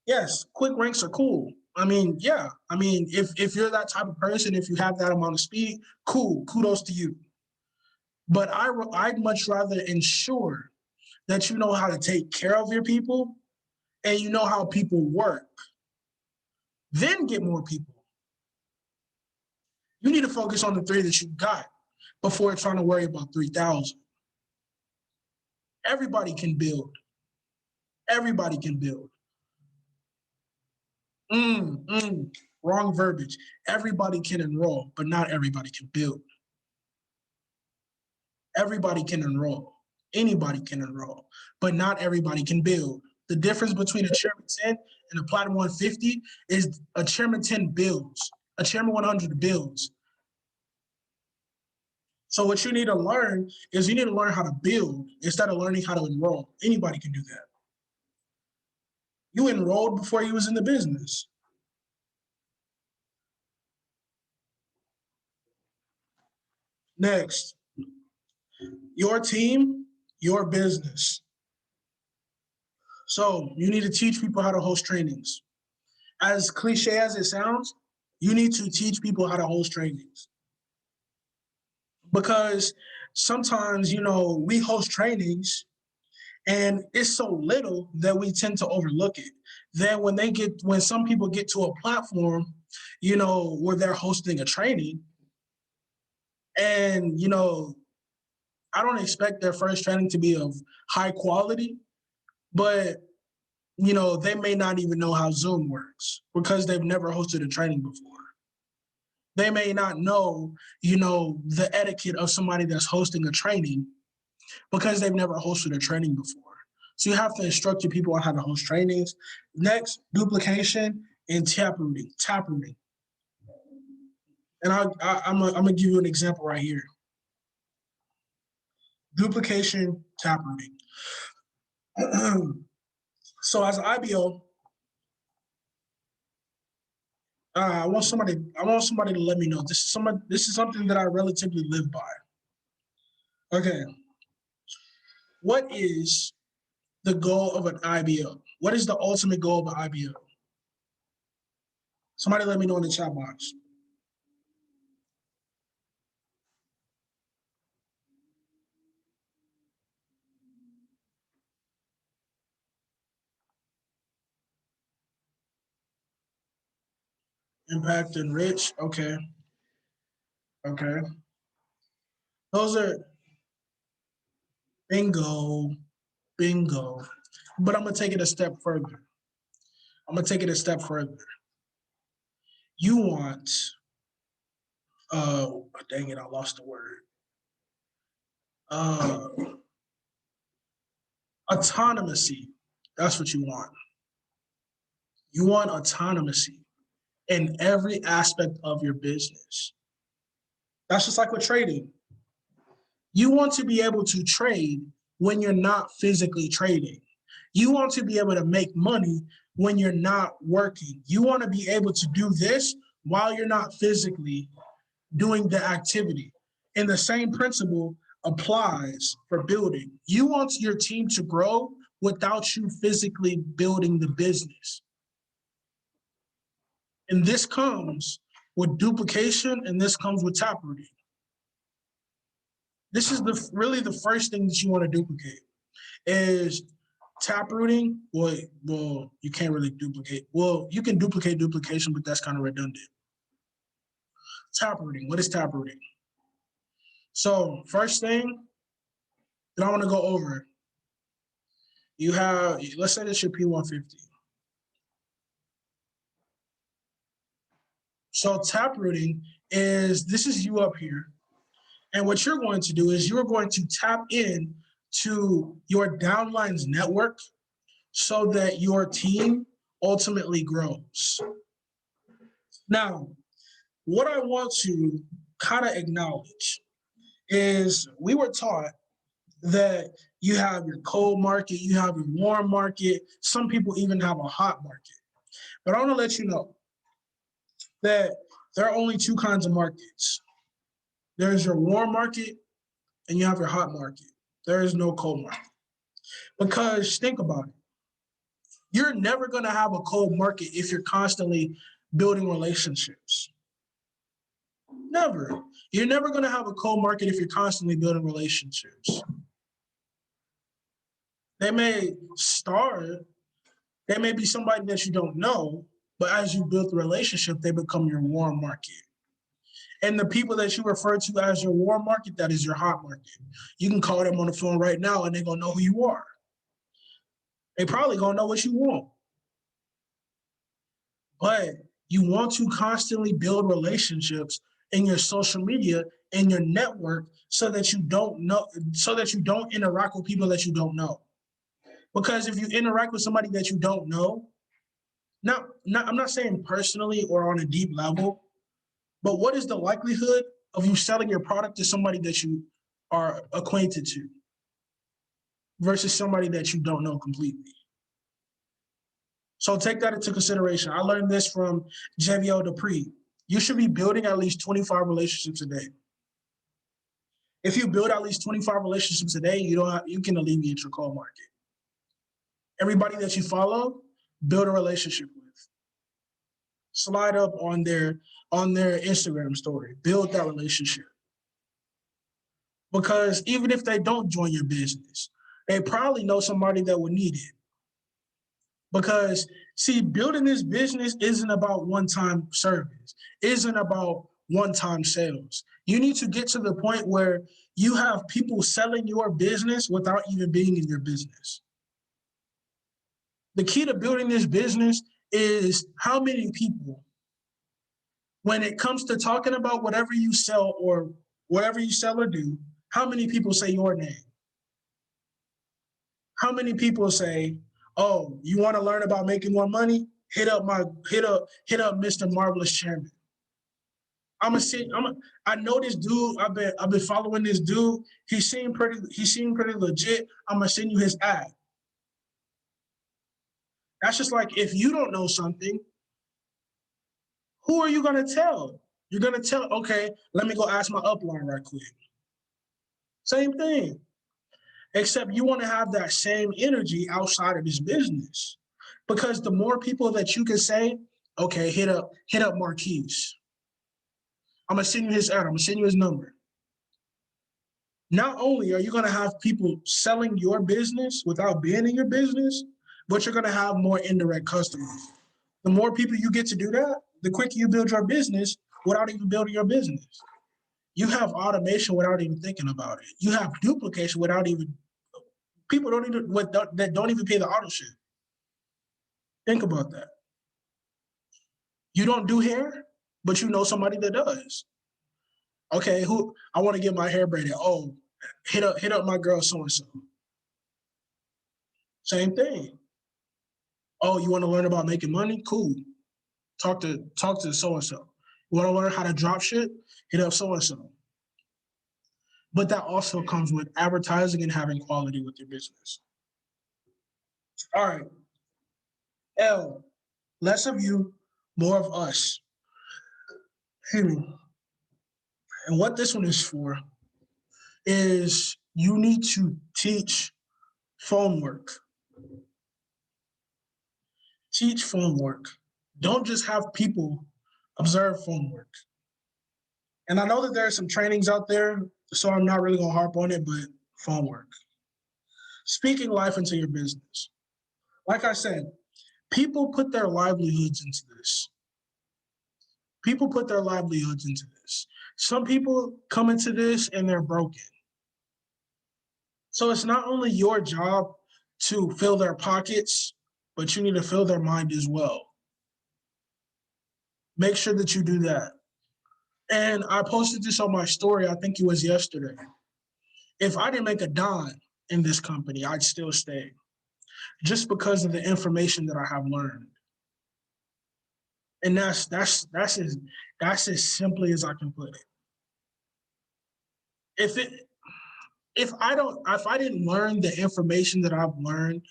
Yes, quick ranks are cool. I mean, yeah. I mean, if you're that type of person, if you have that amount of speed, cool. Kudos to you. But I'd much rather ensure that you know how to take care of your people and you know how people work. Then get more people. You need to focus on the 3 that you got before trying to worry about 3,000. Everybody can build. Everybody can build. Wrong verbiage. Everybody can enroll, but not everybody can build. Everybody can enroll. Anybody can enroll, but not everybody can build. The difference between a Chairman 10 and a Platinum 150 is a Chairman 10 builds. A Chairman 100 builds. So what you need to learn is you need to learn how to build instead of learning how to enroll. Anybody can do that. You enrolled before you was in the business. Next, your team, your business. So you need to teach people how to host trainings. As cliche as it sounds, you need to teach people how to host trainings. Because sometimes, we host trainings and it's so little that we tend to overlook it. Then when some people get to a platform, where they're hosting a training and, I don't expect their first training to be of high quality, but they may not even know how Zoom works because they've never hosted a training before. They may not know, the etiquette of somebody that's hosting a training because they've never hosted a training before. So you have to instruct your people on how to host trainings. Next, duplication and taprooting. And I'm gonna give you an example right here. Duplication, taprooting. So as an IBO, I want somebody to let me know. This is something that I relatively live by. Okay. What is the goal of an IBO? What is the ultimate goal of an IBO? Somebody let me know in the chat box. Impact and rich. Okay. Okay. Those are bingo. But I'm gonna take it a step further. You want Dang it, I lost the word. Uh, Autonomy. That's what you want. You want autonomy in every aspect of your business. That's just like with trading. You want to be able to trade when you're not physically trading. You want to be able to make money when you're not working. You want to be able to do this while you're not physically doing the activity. And the same principle applies for building. You want your team to grow without you physically building the business. And this comes with duplication, and this comes with taprooting. This is really the first thing that you want to duplicate is taprooting. Well, you can't really duplicate. Well, you can duplicate duplication, but that's kind of redundant. Taprooting. What is taprooting? So first thing that I want to go over, you have, let's say this your P150. So taprooting is, this is you up here. And what you're going to do is you're going to tap in to your downlines network so that your team ultimately grows. Now, what I want to kind of acknowledge is we were taught that you have your cold market, you have your warm market, some people even have a hot market. But I want to let you know that there are only two kinds of markets. There's your warm market and you have your hot market. There is no cold market. Because think about it. You're never going to have a cold market if you're constantly building relationships. Never. You're never going to have a cold market if you're constantly building relationships. They may start, they may be somebody that you don't know, but as you build the relationship, they become your warm market. And the people that you refer to as your warm market, that is your hot market. You can call them on the phone right now and they're going to know who you are. They probably going to know what you want. But you want to constantly build relationships in your social media, in your network, so that you don't interact with people that you don't know. Because if you interact with somebody that you don't know, I'm not saying personally or on a deep level, but what is the likelihood of you selling your product to somebody that you are acquainted to versus somebody that you don't know completely? So take that into consideration. I learned this from JVO Dupree. You should be building at least 25 relationships a day. If you build at least 25 relationships a day, you can alleviate your cold market. Everybody that you follow, build a relationship with. Slide up on their Instagram story. Build that relationship. Because even if they don't join your business, they probably know somebody that would need it. Because see, building this business isn't about one-time service, isn't about one-time sales. You need to get to the point where you have people selling your business without even being in your business. The key to building this business is how many people, when it comes to talking about whatever you sell or do, how many people say your name? How many people say, "Oh, you want to learn about making more money? Hit up Mr. Marvelous Chairman." I know this dude. I've been following this dude. He seemed pretty legit. I'm gonna send you his ad. That's just like if you don't know something, who are you gonna tell? You're gonna tell, okay, let me go ask my upline right quick. Same thing. Except you want to have that same energy outside of this business. Because the more people that you can say, okay, hit up Marquise. I'm gonna send you his ad, I'm gonna send you his number. Not only are you gonna have people selling your business without being in your business, but you're gonna have more indirect customers. The more people you get to do that, the quicker you build your business without even building your business. You have automation without even thinking about it. You have duplication without even, people that don't even pay the auto ship. Think about that. You don't do hair, but you know somebody that does. Okay, who I want to get my hair braided. Oh, hit up my girl so and so. Same thing. Oh, you want to learn about making money? Cool. Talk to so and so. You want to learn how to drop shit? Hit up so and so. But that also comes with advertising and having quality with your business. All right. L, less of you, more of us. And what this one is for is you need to teach phone work. Teach phone work. Don't just have people observe phone work. And I know that there are some trainings out there, so I'm not really gonna harp on it, but phone work. Speaking life into your business. Like I said, people put their livelihoods into this. People put their livelihoods into this. Some people come into this and they're broken. So it's not only your job to fill their pockets, but you need to fill their mind as well. Make sure that you do that. And I posted this on my story, I think it was yesterday. If I didn't make a dime in this company, I'd still stay just because of the information that I have learned. And that's as simply as I can put it. If it if I didn't learn the information that I've learned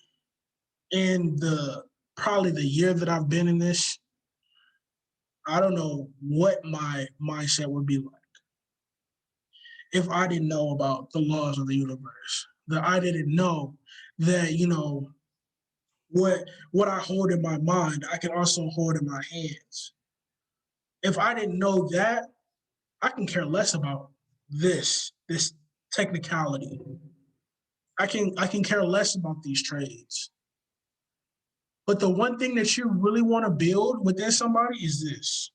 in the probably the year that I've been in this, I don't know what my mindset would be like if I didn't know about the laws of the universe. That I didn't know that, what I hold in my mind, I can also hold in my hands. If I didn't know that, I can care less about this technicality. I can care less about these trades. But the one thing that you really want to build within somebody is this.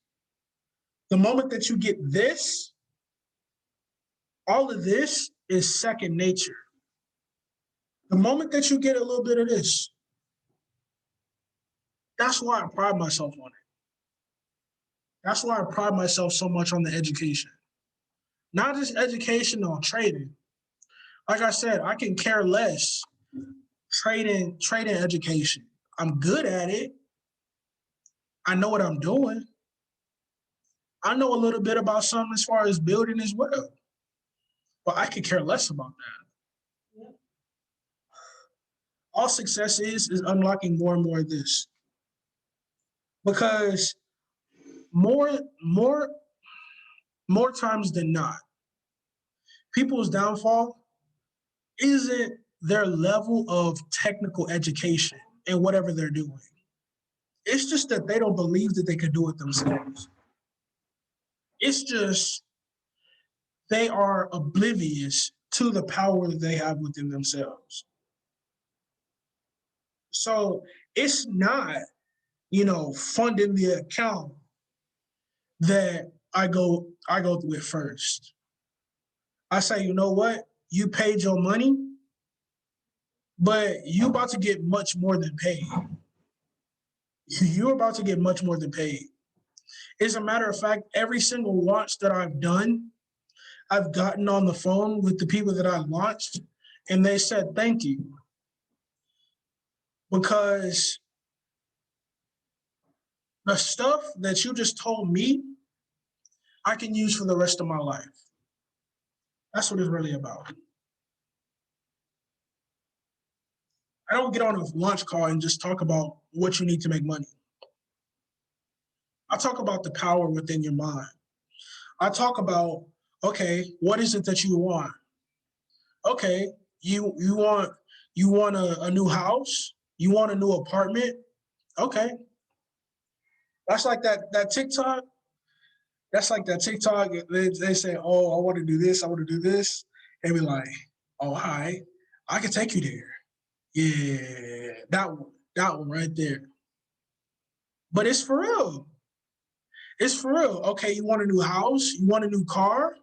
The moment that you get this, all of this is second nature. The moment that you get a little bit of this, that's why I pride myself on it. That's why I pride myself so much on the education. Not just education on trading. Like I said, I can care less trading education. I'm good at it. I know what I'm doing. I know a little bit about something as far as building as well. But I could care less about that. All success is unlocking more and more of this. Because more more more times than not, people's downfall isn't their level of technical education in whatever they're doing. It's just that they don't believe that they can do it themselves. It's just they are oblivious to the power that they have within themselves. So it's not, funding the account that I go through it first. I say, you know what? You paid your money, but you about to get much more than paid. You're about to get much more than paid. As a matter of fact, every single launch that I've done, I've gotten on the phone with the people that I launched, and they said thank you because the stuff that you just told me, I can use for the rest of my life. That's what it's really about. I don't get on a launch call and just talk about what you need to make money. I talk about the power within your mind. I talk about, okay, what is it that you want? Okay, you want a new house? You want a new apartment? Okay. That's like that TikTok. That's like that TikTok. They say, oh, I want to do this, I want to do this. And be like, oh, hi, I can take you there. Yeah, that one right there. But it's for real. It's for real. Okay, you want a new house? You want a new car?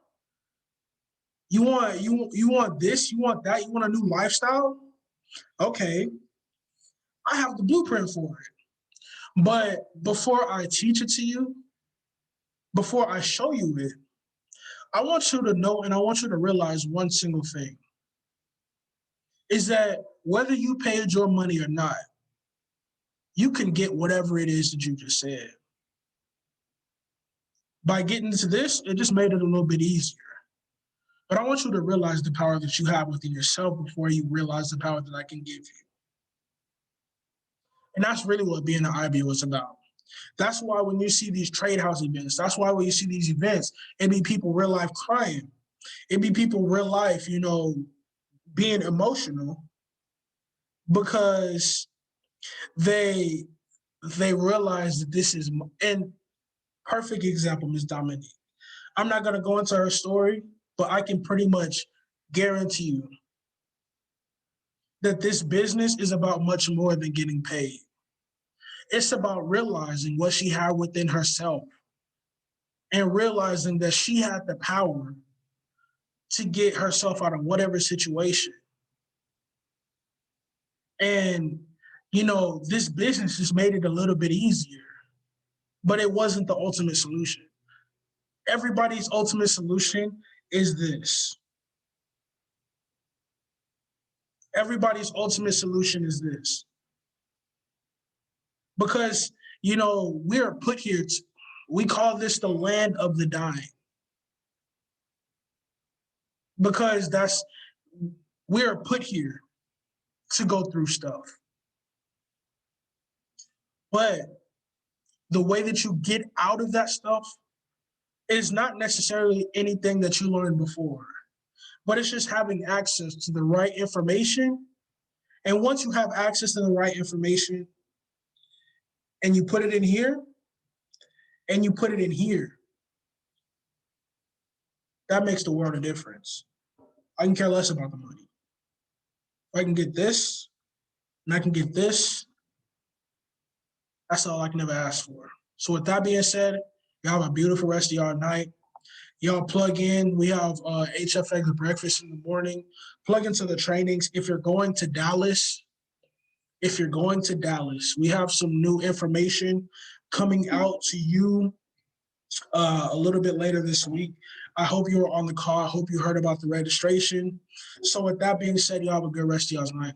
You want this? You want that? You want a new lifestyle? Okay, I have the blueprint for it. But before I teach it to you, before I show you it, I want you to know and I want you to realize one single thing is that whether you paid your money or not, you can get whatever it is that you just said. By getting into this, it just made it a little bit easier. But I want you to realize the power that you have within yourself before you realize the power that I can give you. And that's really what being an IB was about. That's why when you see these trade house events, that's why when you see these events, it be people real life crying. It be people real life, being emotional because they realize that this is, and perfect example, Ms. Dominique. I'm not gonna go into her story, but I can pretty much guarantee you that this business is about much more than getting paid. It's about realizing what she had within herself and realizing that she had the power to get herself out of whatever situation. And, this business just made it a little bit easier, but it wasn't the ultimate solution. Everybody's ultimate solution is this. Everybody's ultimate solution is this. Because, we are put here, we call this the land of the dying. Because we are put here to go through stuff. But the way that you get out of that stuff is not necessarily anything that you learned before, but it's just having access to the right information. And once you have access to the right information and you put it in here and you put it in here, that makes the world a difference. I can care less about the money. If I can get this and I can get this, that's all I can ever ask for. So with that being said, y'all have a beautiful rest of y'all night. Y'all plug in. We have HFX breakfast in the morning. Plug into the trainings. If you're going to Dallas, we have some new information coming out to you a little bit later this week. I hope you were on the call. I hope you heard about the registration. So with that being said, y'all have a good rest of y'all's night.